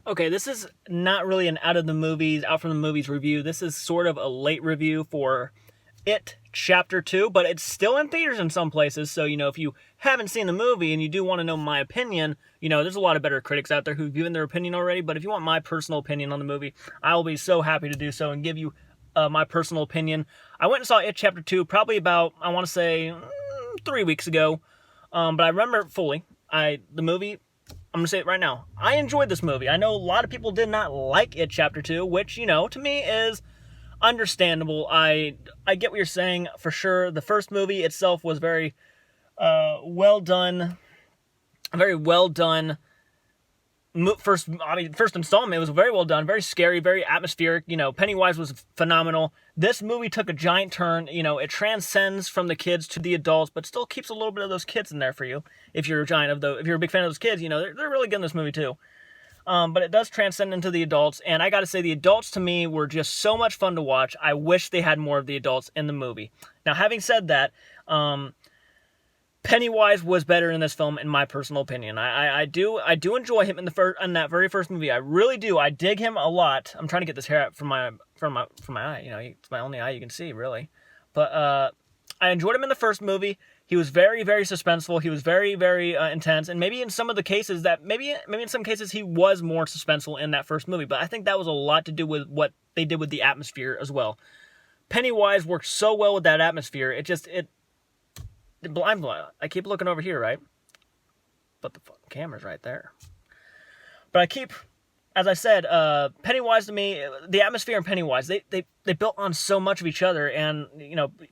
Okay, this is not really an out from the movies review. This is sort of a late review for It Chapter 2, but it's still in theaters in some places. So, if you haven't seen the movie and you do want to know my opinion, there's a lot of better critics out there who've given their opinion already. But if you want my personal opinion on the movie, I will be so happy to do so and give you my personal opinion. I went and saw It Chapter 2 probably about, I want to say, 3 weeks ago. But I remember it fully. The movie, I'm going to say it right now. I enjoyed this movie. I know a lot of people did not like It Chapter 2, which, to me is understandable. I get what you're saying for sure. The first movie itself was very well done. Very well done. First installment, it was very well done, very scary, very atmospheric. Pennywise was phenomenal. This movie took a giant turn. It transcends from the kids to the adults, but still keeps a little bit of those kids in there for you. If you're a big fan of those kids, they're really good in this movie too. But it does transcend into the adults, and I gotta say, the adults to me were just so much fun to watch. I wish they had more of the adults in the movie. Now, having said that, Pennywise was better in this film, in my personal opinion. I do enjoy him in that very first movie. I really do. I dig him a lot. I'm trying to get this hair out from my eye. It's my only eye you can see, really. But I enjoyed him in the first movie. He was very, very suspenseful. He was very, very intense. And maybe in some of the cases maybe in some cases he was more suspenseful in that first movie. But I think that was a lot to do with what they did with the atmosphere as well. Pennywise worked so well with that atmosphere. I keep looking over here, right? But the fucking camera's right there. But as I said, Pennywise to me, the atmosphere in Pennywise, they built on so much of each other, and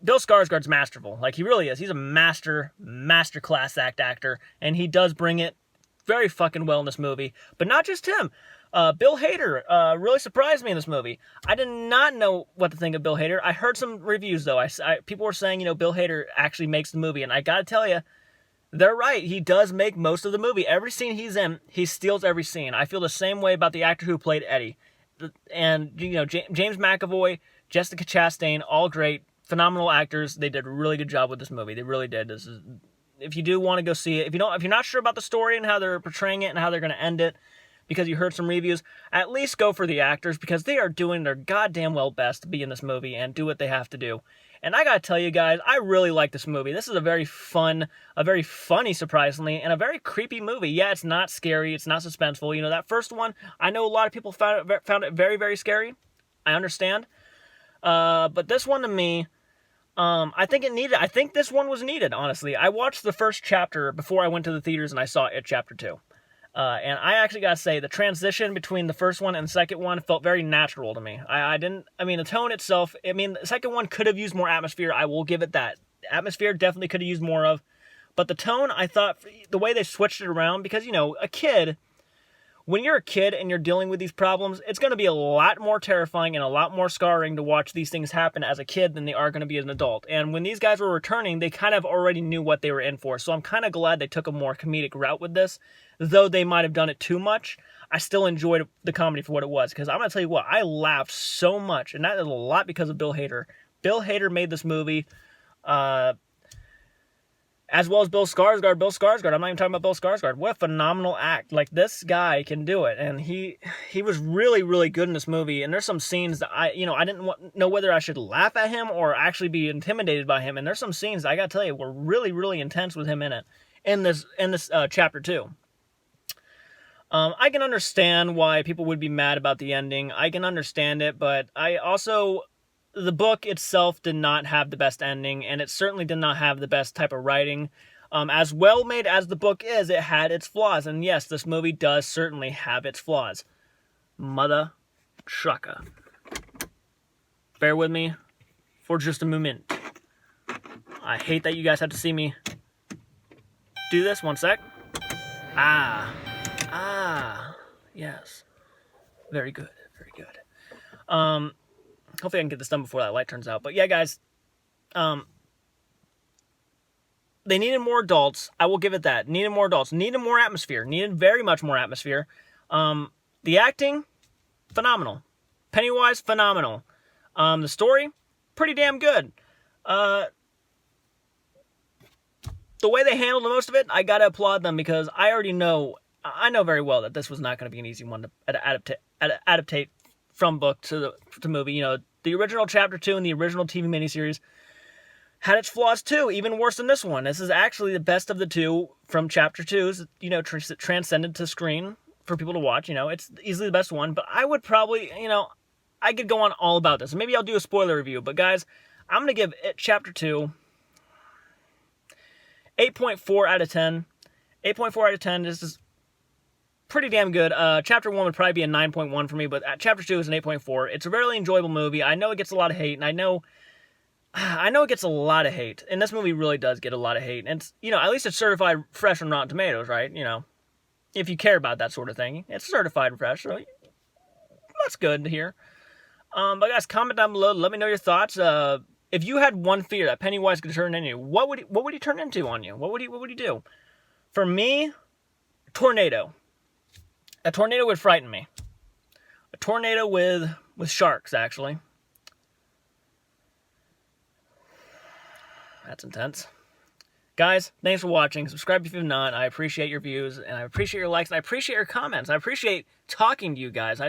Bill Skarsgård's masterful. Like, he really is. He's a master class actor, and he does bring it very fucking well in this movie. But not just him. Bill Hader really surprised me in this movie. I did not know what to think of Bill Hader. I heard some reviews though. People were saying Bill Hader actually makes the movie, and I gotta tell you, they're right. He does make most of the movie. Every scene he's in, he steals every scene. I feel the same way about the actor who played Eddie. And, James McAvoy, Jessica Chastain, all great, phenomenal actors. They did a really good job with this movie. They really did. If you do want to go see it, if you're not sure about the story and how they're portraying it and how they're going to end it, because you heard some reviews, at least go for the actors, because they are doing their goddamn well best to be in this movie and do what they have to do. And I gotta tell you guys, I really like this movie. This is a very funny, surprisingly, and a very creepy movie. Yeah, it's not scary, it's not suspenseful. That first one, I know a lot of people found it very, very scary. I understand. But this one to me, I think this one was needed, honestly. I watched the first chapter before I went to the theaters and I saw It Chapter 2. And I actually gotta say, the transition between the first one and the second one felt very natural to me. The tone itself, the second one could have used more atmosphere, I will give it that. Atmosphere definitely could have used more of. But the tone, I thought, the way they switched it around, because, when you're a kid and you're dealing with these problems, it's going to be a lot more terrifying and a lot more scarring to watch these things happen as a kid than they are going to be as an adult. And when these guys were returning, they kind of already knew what they were in for. So I'm kind of glad they took a more comedic route with this. Though they might have done it too much, I still enjoyed the comedy for what it was. Because I'm going to tell you what, I laughed so much. And that is a lot because of Bill Hader. Bill Hader made this movie... as well as Bill Skarsgård. I'm not even talking about Bill Skarsgård. What a phenomenal act. Like, this guy can do it. And he was really, really good in this movie. And there's some scenes that I didn't know whether I should laugh at him or actually be intimidated by him. And there's some scenes that I gotta tell you were really, really intense with him in it. In this chapter 2. I can understand why people would be mad about the ending. I can understand it, but the book itself did not have the best ending, and it certainly did not have the best type of writing. As well made as the book is, it had its flaws. And yes, this movie does certainly have its flaws. Mother trucker. Bear with me for just a moment. I hate that you guys have to see me do this. One sec. Yes. Very good. Very good. Hopefully I can get this done before that light turns out. But yeah, guys, they needed more adults. I will give it that. Needed more adults. Needed more atmosphere. Needed very much more atmosphere. The acting, phenomenal. Pennywise, phenomenal. The story, pretty damn good. The way they handled most of it, I gotta applaud them, because I already know I know very well that this was not going to be an easy one to adaptate from book to movie. You know, the original Chapter 2 and the original TV miniseries had its flaws too, even worse than this one. This is actually the best of the two from Chapter 2's, you know, transcended to screen for people to watch. You know, it's easily the best one, but I would probably, you know, I could go on all about this. Maybe I'll do a spoiler review, but guys, I'm going to give it Chapter 2 8.4 out of 10. 8.4 out of 10. This is pretty damn good. Chapter 1 would probably be a 9.1 for me, but Chapter 2 is an 8.4. It's a really enjoyable movie. I know it gets a lot of hate, and I know it gets a lot of hate, and this movie really does get a lot of hate. And it's, you know, at least it's certified fresh on Rotten Tomatoes, right? You know, if you care about that sort of thing, it's certified and fresh, so that's good to hear. But guys, comment down below. Let me know your thoughts. If you had one fear that Pennywise could turn into, what would he turn into on you? What would he do? For me, tornado. A tornado would frighten me. A tornado with sharks, actually. That's intense. Guys, thanks for watching. Subscribe if you've not. I appreciate your views, and I appreciate your likes, and I appreciate your comments. I appreciate talking to you guys.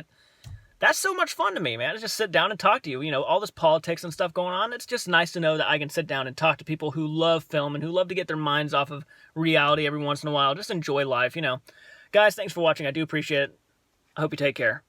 That's so much fun to me, man. To just sit down and talk to you. You know, all this politics and stuff going on. It's just nice to know that I can sit down and talk to people who love film and who love to get their minds off of reality every once in a while. Just enjoy life, you know. Guys, thanks for watching. I do appreciate it. I hope you take care.